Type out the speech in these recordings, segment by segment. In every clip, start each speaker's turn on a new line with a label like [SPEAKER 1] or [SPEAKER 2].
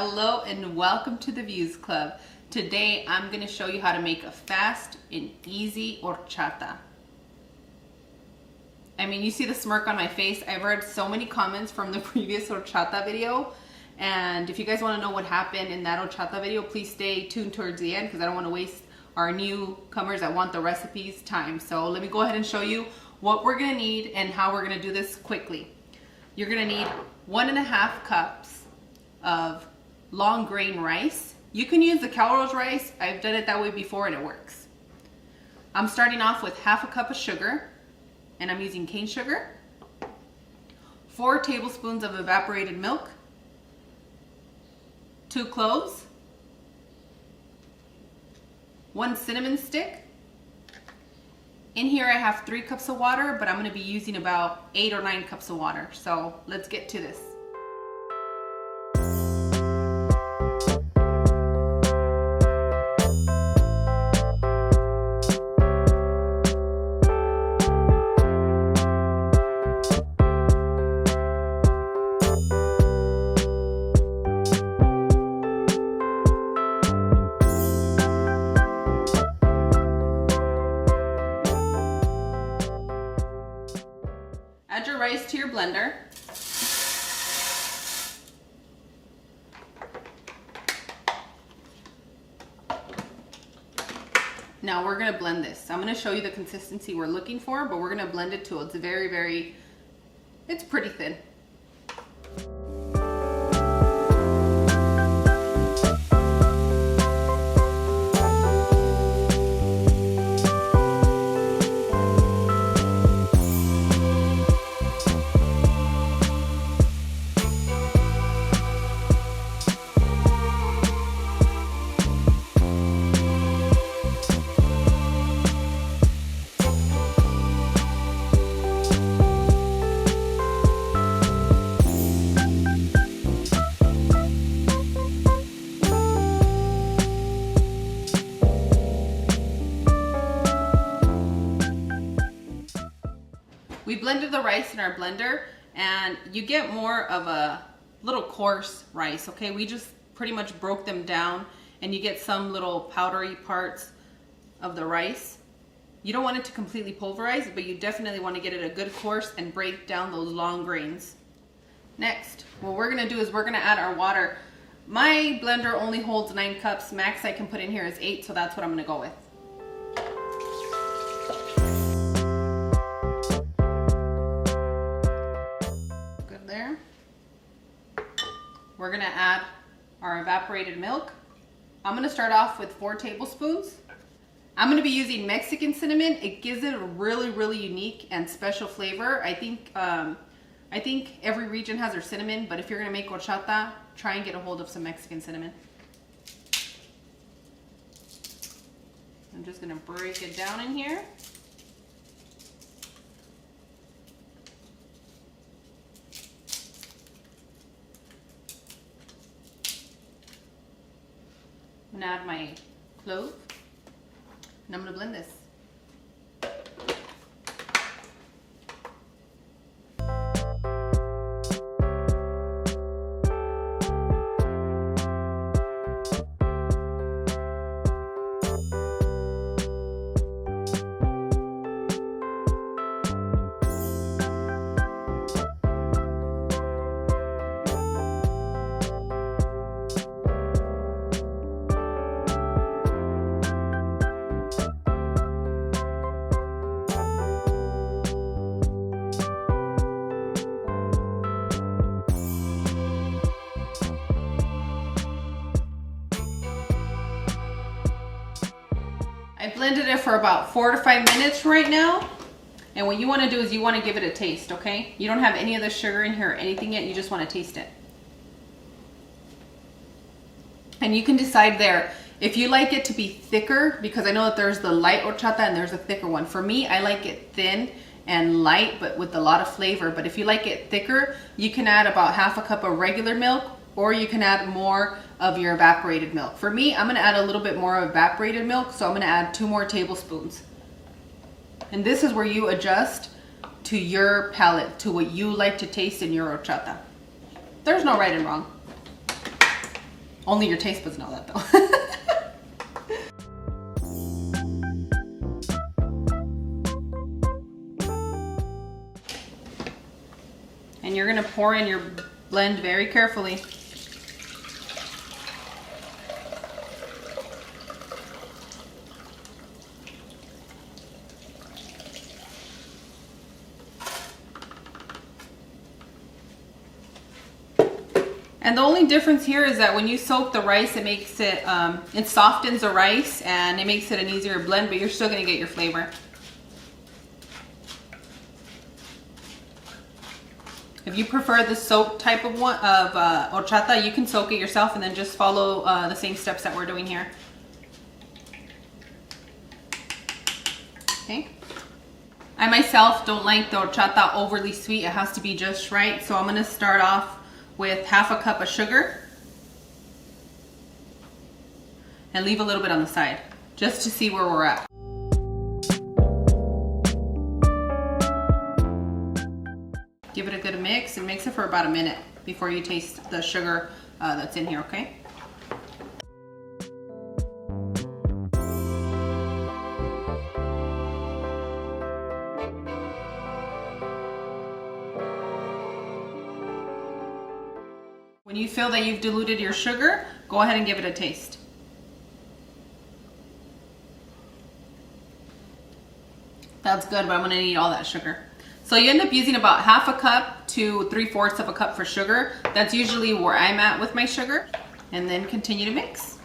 [SPEAKER 1] Hello and welcome to the Views Club. Today I'm going to show you how to make a fast and easy horchata. I mean, you see the smirk on my face. I've read so many comments from the previous horchata video, and if you guys want to know what happened in that horchata video, please stay tuned towards the end because I don't want to waste our newcomers that want the recipes time. So let me go ahead and show you what we're going to need and how we're going to do this quickly. You're going to need 1.5 cups of long grain rice. You can use the Calrose rice. I've done it that way before and it works. I'm starting off with 1/2 cup of sugar, and I'm using cane sugar, 4 tablespoons of evaporated milk, 2 cloves, 1 cinnamon stick. In here I have 3 cups of water, but I'm going to be using about 8 or 9 cups of water. So let's get to this. Add your rice to your blender. Now we're going to blend this. I'm going to show you the consistency we're looking for, but we're going to blend it till it's it's pretty thin. We blended the rice in our blender, and you get more of a little coarse rice, okay? We just pretty much broke them down, and you get some little powdery parts of the rice. You don't want it to completely pulverize, but you definitely want to get it a good coarse and break down those long grains. Next, what we're going to do is we're going to add our water. My blender only holds 9 cups. Max I can put in here is 8, so that's what I'm going to go with. We're gonna add our evaporated milk. I'm gonna start off with 4 tablespoons. I'm gonna be using Mexican cinnamon. It gives it a really unique and special flavor. I think every region has their cinnamon, but if you're gonna make horchata, try and get a hold of some Mexican cinnamon. I'm just gonna break it down in here. I'm gonna add my clove, and I'm gonna blend this. I blended it for about 4 to 5 minutes right now. And what you want to do is you want to give it a taste, okay? You don't have any of the sugar in here or anything yet. You just want to taste it. And you can decide there if you like it to be thicker, because I know that there's the light horchata and there's a thicker one. For me, I like it thin and light, but with a lot of flavor. But if you like it thicker, you can add about 1/2 cup of regular milk, or you can add more of your evaporated milk. For me, I'm gonna add a little bit more of evaporated milk, so I'm gonna add 2 more tablespoons. And this is where you adjust to your palate, to what you like to taste in your horchata. There's no right and wrong. Only your taste buds know that though. And you're gonna pour in your blend very carefully. And the only difference here is that when you soak the rice, it makes it, it softens the rice and it makes it an easier blend, but you're still gonna get your flavor. If you prefer the soak type of horchata, you can soak it yourself and then just follow the same steps that we're doing here. Okay. I myself don't like the horchata overly sweet. It has to be just right. So I'm gonna start off with half a cup of sugar and leave a little bit on the side just to see where we're at. Give it a good mix and mix it for about a minute before you taste the sugar that's in here, okay? When you feel that you've diluted your sugar, go ahead and give it a taste. That's good, but I'm gonna need all that sugar. So you end up using about half a cup to 3/4 of a cup for sugar. That's usually where I'm at with my sugar. And then continue to mix.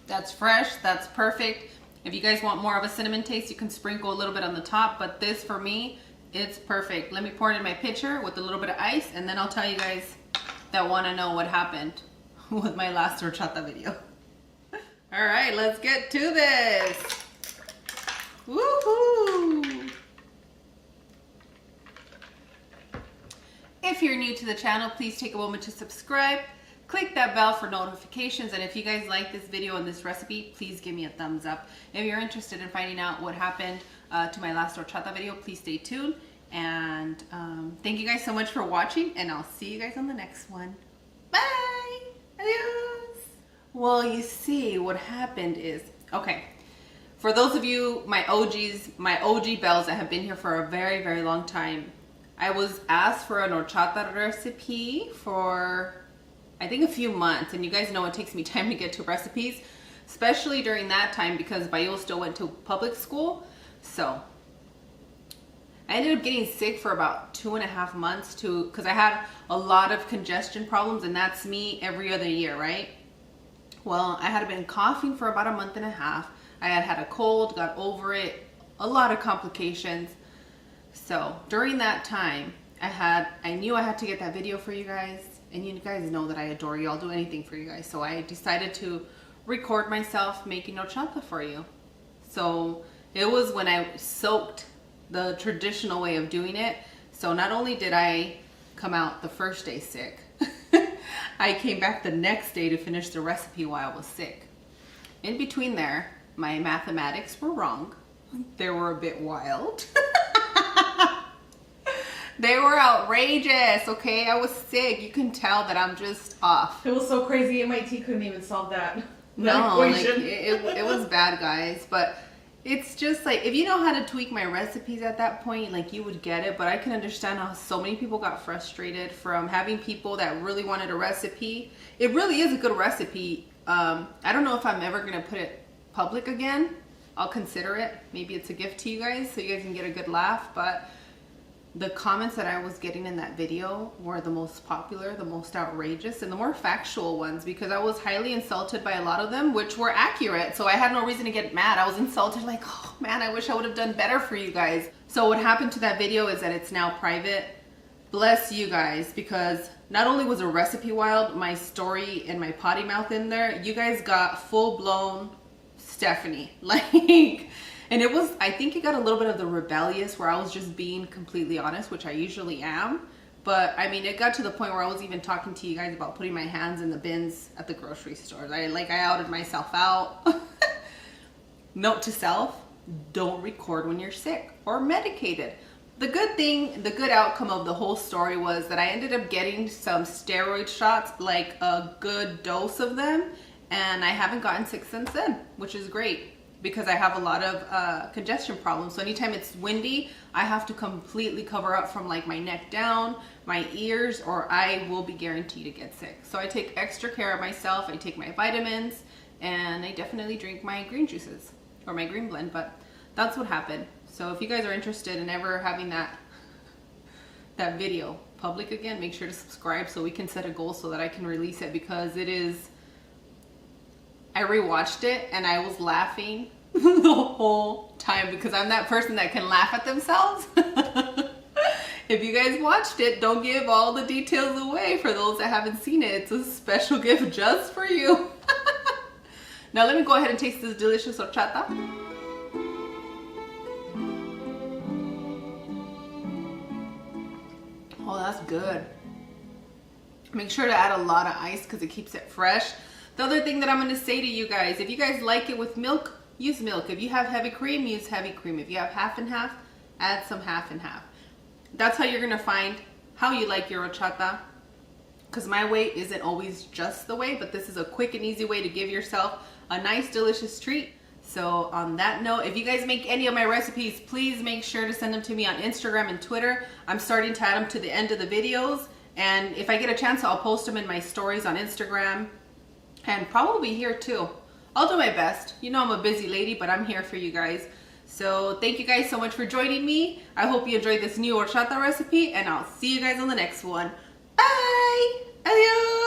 [SPEAKER 1] That's fresh, that's perfect. If you guys want more of a cinnamon taste, you can sprinkle a little bit on the top, but this for me, it's perfect. Let me pour it in my pitcher with a little bit of ice, and then I'll tell you guys that want to know what happened with my last horchata video. All right, let's get to this. Woohoo! If you're new to the channel, please take a moment to subscribe. Click that bell for notifications, and if you guys like this video and this recipe, please give me a thumbs up. If you're interested in finding out what happened to my last horchata video, please stay tuned. And thank you guys so much for watching, and I'll see you guys on the next one. Bye! Adios! Well, you see, what happened is, okay, for those of you, my OGs, my OG bells that have been here for a very, very long time, I was asked for an horchata recipe for I think a few months, and you guys know it takes me time to get to recipes, especially during that time because Bayo still went to public school. So I ended up getting sick for about 2.5 months because I had a lot of congestion problems, and that's me every other year, right? Well, I had been coughing for about 1.5 months. I had a cold, got over it, a lot of complications. So during that time, I knew I had to get that video for you guys. And you guys know that I adore you. I'll do anything for you guys. So I decided to record myself making horchata for you. So it was when I soaked the traditional way of doing it. So not only did I come out the first day sick, I came back the next day to finish the recipe while I was sick. In between there, my mathematics were wrong. They were a bit wild. They were outrageous, okay? I was sick. You can tell that I'm just off.
[SPEAKER 2] It was so crazy. MIT couldn't even solve that
[SPEAKER 1] equation.
[SPEAKER 2] Like,
[SPEAKER 1] it was bad, guys. But it's just like, if you know how to tweak my recipes at that point, like, you would get it. But I can understand how so many people got frustrated from having people that really wanted a recipe. It really is a good recipe. I don't know if I'm ever going to put it public again. I'll consider it. Maybe it's a gift to you guys so you guys can get a good laugh. But the comments that I was getting in that video were the most popular, the most outrageous, and the more factual ones, because I was highly insulted by a lot of them, which were accurate. So I had no reason to get mad. I was insulted like, oh man, I wish I would have done better for you guys. So what happened to that video is that it's now private. Bless you guys, because not only was a recipe wild, my story and my potty mouth in there, you guys got full-blown Stephanie. Like, and it was, I think it got a little bit of the rebellious where I was just being completely honest, which I usually am. But I mean, it got to the point where I was even talking to you guys about putting my hands in the bins at the grocery stores. I outed myself out. Note to self, don't record when you're sick or medicated. The good outcome of the whole story was that I ended up getting some steroid shots, like a good dose of them, and I haven't gotten sick since then, which is great because I have a lot of congestion problems. So anytime it's windy, I have to completely cover up from like my neck down, my ears, or I will be guaranteed to get sick. So I take extra care of myself. I take my vitamins, and I definitely drink my green juices or my green blend, but that's what happened. So if you guys are interested in ever having that video public again, make sure to subscribe so we can set a goal so that I can release it, because it is, I rewatched it and I was laughing the whole time because I'm that person that can laugh at themselves. If you guys watched it, don't give all the details away for those that haven't seen it. It's a special gift just for you. Now let me go ahead and taste this delicious horchata. Oh, that's good. Make sure to add a lot of ice because it keeps it fresh. The other thing that I'm going to say to you guys, if you guys like it with milk, use milk. If you have heavy cream, use heavy cream. If you have half and half, add some half and half. That's how you're going to find how you like your horchata, because my way isn't always just the way, but this is a quick and easy way to give yourself a nice, delicious treat. So on that note, if you guys make any of my recipes, please make sure to send them to me on Instagram and Twitter. I'm starting to add them to the end of the videos, and if I get a chance, I'll post them in my stories on Instagram and probably here too. I'll do my best. You know I'm a busy lady, but I'm here for you guys. So thank you guys so much for joining me. I hope you enjoyed this new horchata recipe, and I'll see you guys on the next one. Bye! Adios!